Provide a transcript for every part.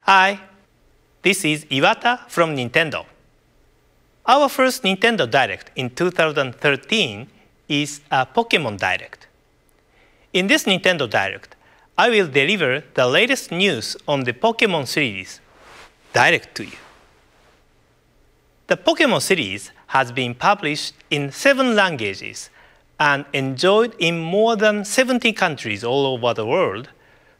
Hi, this is Iwata from Nintendo. Our first Nintendo Direct in 2013 is a Pokémon Direct. In this Nintendo Direct, I will deliver the latest news on the Pokémon series direct to you. The Pokémon series has been published in 7 languages and enjoyed in more than 70 countries all over the world,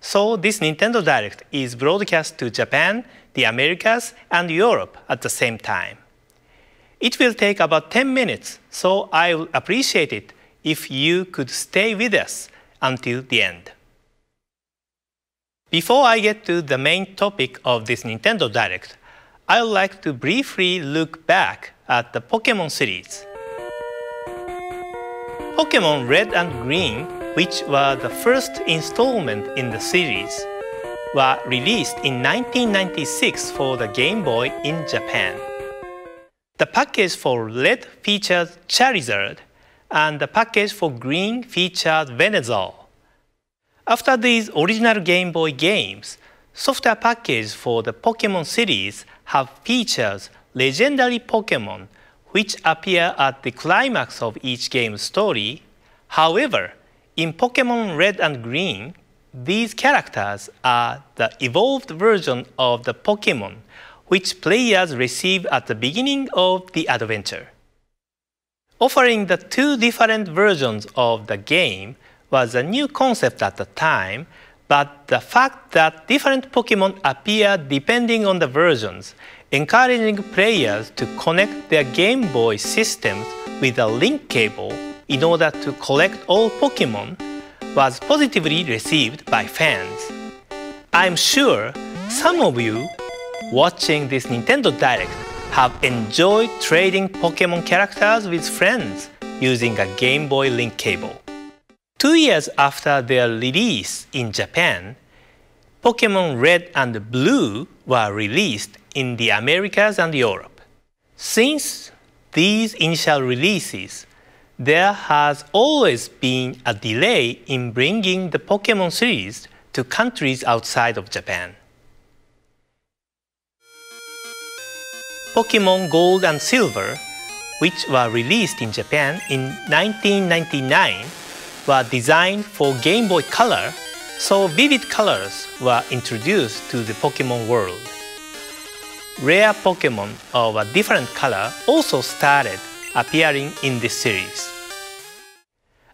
so this Nintendo Direct is broadcast to Japan, the Americas, and Europe at the same time. It will take about 10 minutes, so I would appreciate it if you could stay with us until the end. Before I get to the main topic of this Nintendo Direct, I would like to briefly look back at the Pokémon series. Pokémon Red and Green, which were the first installment in the series, were released in 1996 for the Game Boy in Japan. The package for Red featured Charizard, and the package for Green featured Venusaur. After these original Game Boy games, software packages for the Pokémon series have featured legendary Pokémon, which appear at the climax of each game's story. However, in Pokémon Red and Green, these characters are the evolved version of the Pokémon, which players receive at the beginning of the adventure. Offering the 2 different versions of the game was a new concept at the time, but the fact that different Pokémon appear depending on the versions, encouraging players to connect their Game Boy systems with a link cable in order to collect all Pokémon, was positively received by fans. I'm sure some of you watching this Nintendo Direct have enjoyed trading Pokémon characters with friends using a Game Boy link cable. 2 years after their release in Japan, Pokémon Red and Blue were released in the Americas and Europe. Since these initial releases, there has always been a delay in bringing the Pokémon series to countries outside of Japan. Pokémon Gold and Silver, which were released in Japan in 1999, were designed for Game Boy Color, so vivid colors were introduced to the Pokémon world. Rare Pokémon of a different color also started appearing in this series.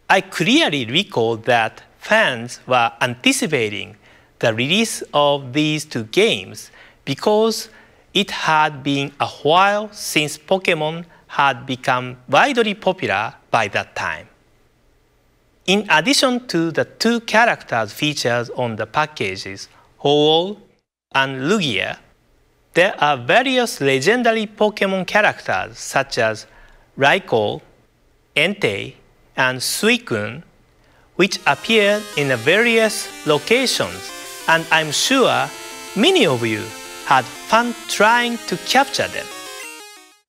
I clearly recall that fans were anticipating the release of these 2 games because it had been a while since Pokémon had become widely popular by that time. In addition to the 2 characters featured on the packages, Ho-Oh and Lugia, there are various legendary Pokémon characters such as Raikou, Entei, and Suicune, which appear in various locations, and I'm sure many of you had fun trying to capture them.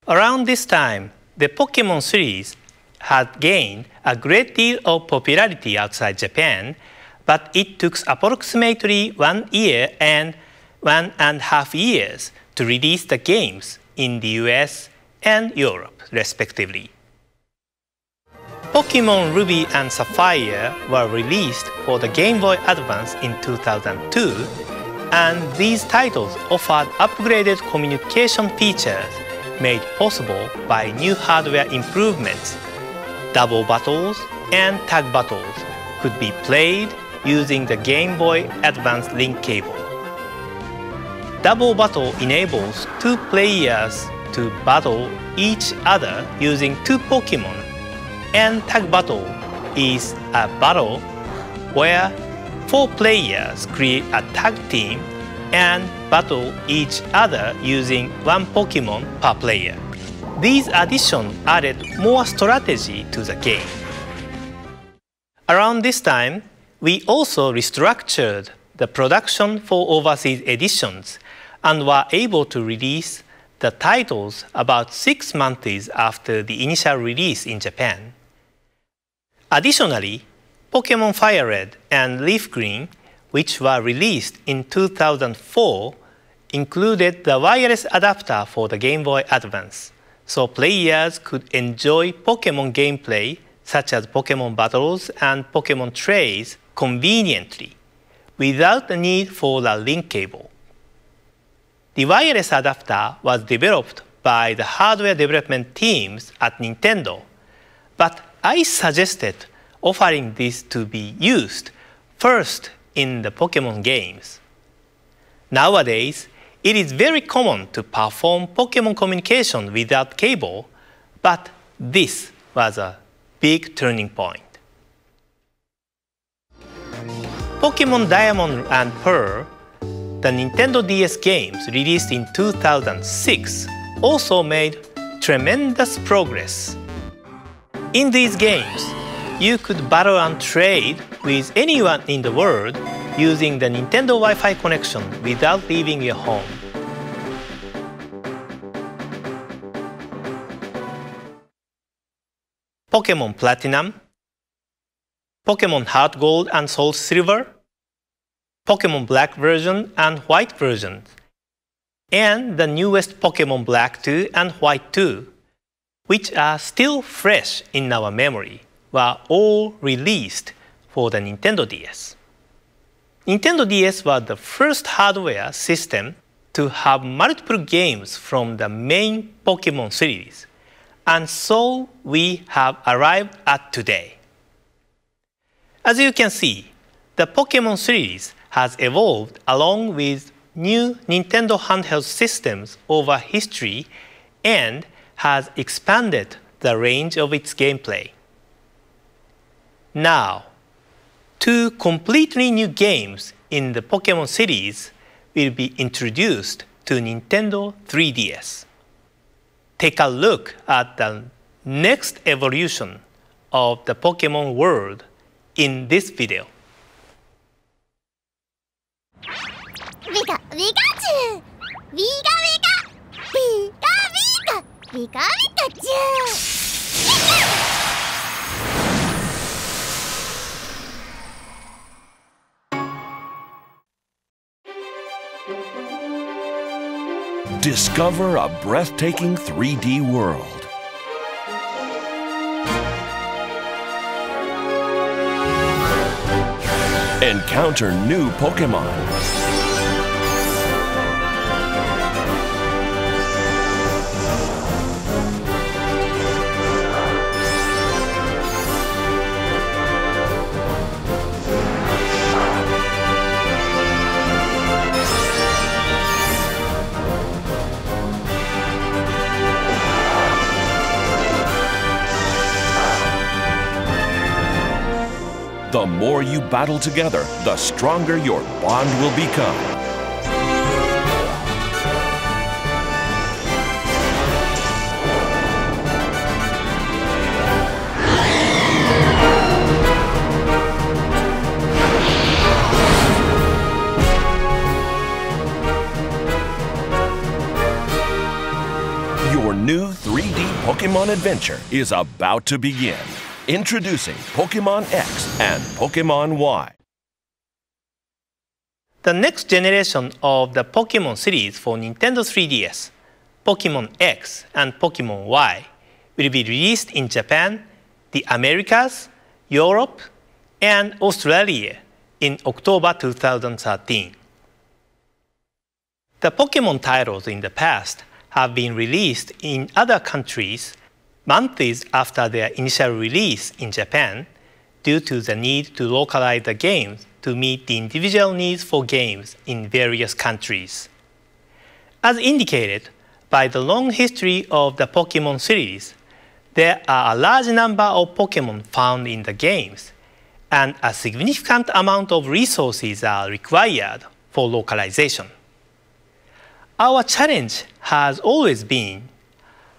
Around this time, the Pokémon series had gained a great deal of popularity outside Japan, but it took approximately 1 year and 1.5 years to release the games in the US and Europe, respectively. Pokémon Ruby and Sapphire were released for the Game Boy Advance in 2002, and these titles offered upgraded communication features made possible by new hardware improvements. Double battles and tag battles could be played using the Game Boy Advance link cable. Double battle enables 2 players to battle each other using 2 Pokémon, and tag battle is a battle where 4 players create a tag team and battle each other using 1 Pokémon per player. These additions added more strategy to the game. Around this time, we also restructured the production for overseas editions and were able to release the titles about 6 months after the initial release in Japan. Additionally, Pokémon Fire Red and Leaf Green, which were released in 2004, included the wireless adapter for the Game Boy Advance, so players could enjoy Pokémon gameplay such as Pokémon battles and Pokémon trays conveniently, without the need for a link cable. The wireless adapter was developed by the hardware development teams at Nintendo, but I suggested offering this to be used first in the Pokémon games. Nowadays, it is very common to perform Pokémon communication without cable, but this was a big turning point. Pokémon Diamond and Pearl, the Nintendo DS games released in 2006, also made tremendous progress. In these games, you could battle and trade with anyone in the world using the Nintendo Wi-Fi connection without leaving your home. Pokémon Platinum, Pokémon Heart Gold and Soul Silver, Pokémon Black version and White version, and the newest Pokémon Black 2 and White 2, which are still fresh in our memory, were all released for the Nintendo DS. Nintendo DS was the first hardware system to have multiple games from the main Pokémon series, and so we have arrived at today. As you can see, the Pokémon series has evolved along with new Nintendo handheld systems over history and has expanded the range of its gameplay. Now, two completely new games in the Pokémon series will be introduced to Nintendo 3DS. Take a look at the next evolution of the Pokémon world in this video. Pika Pikachu! Pika Pika! Pika Pika! Pika Pikachu! Discover a breathtaking 3D world. Encounter new Pokémon. The more you battle together, the stronger your bond will become. Your new 3D Pokémon adventure is about to begin. Introducing Pokémon X and Pokémon Y. The next generation of the Pokémon series for Nintendo 3DS, Pokémon X and Pokémon Y, will be released in Japan, the Americas, Europe, and Australia in October 2013. The Pokémon titles in the past have been released in other countries months after their initial release in Japan due to the need to localize the games to meet the individual needs for games in various countries. As indicated by the long history of the Pokémon series, there are a large number of Pokémon found in the games, and a significant amount of resources are required for localization. Our challenge has always been,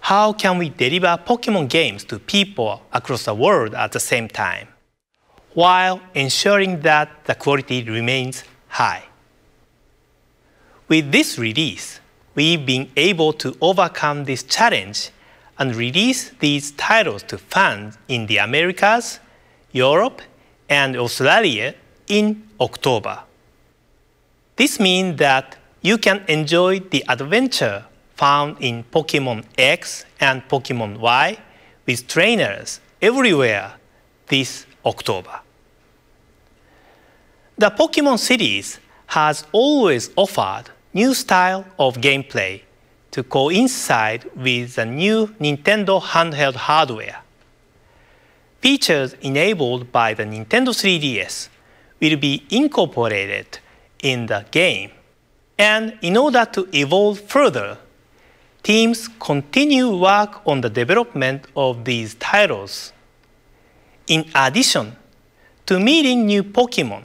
how can we deliver Pokémon games to people across the world at the same time, while ensuring that the quality remains high? With this release, we've been able to overcome this challenge and release these titles to fans in the Americas, Europe, and Australia in October. This means that you can enjoy the adventure found in Pokémon X and Pokémon Y with trainers everywhere this October. The Pokémon series has always offered new style of gameplay to coincide with the new Nintendo handheld hardware. Features enabled by the Nintendo 3DS will be incorporated in the game, and in order to evolve further, teams continue work on the development of these titles. In addition to meeting new Pokémon,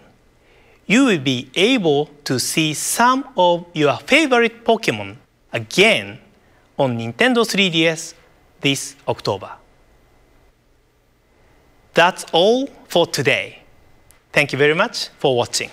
you will be able to see some of your favorite Pokémon again on Nintendo 3DS this October. That's all for today. Thank you very much for watching.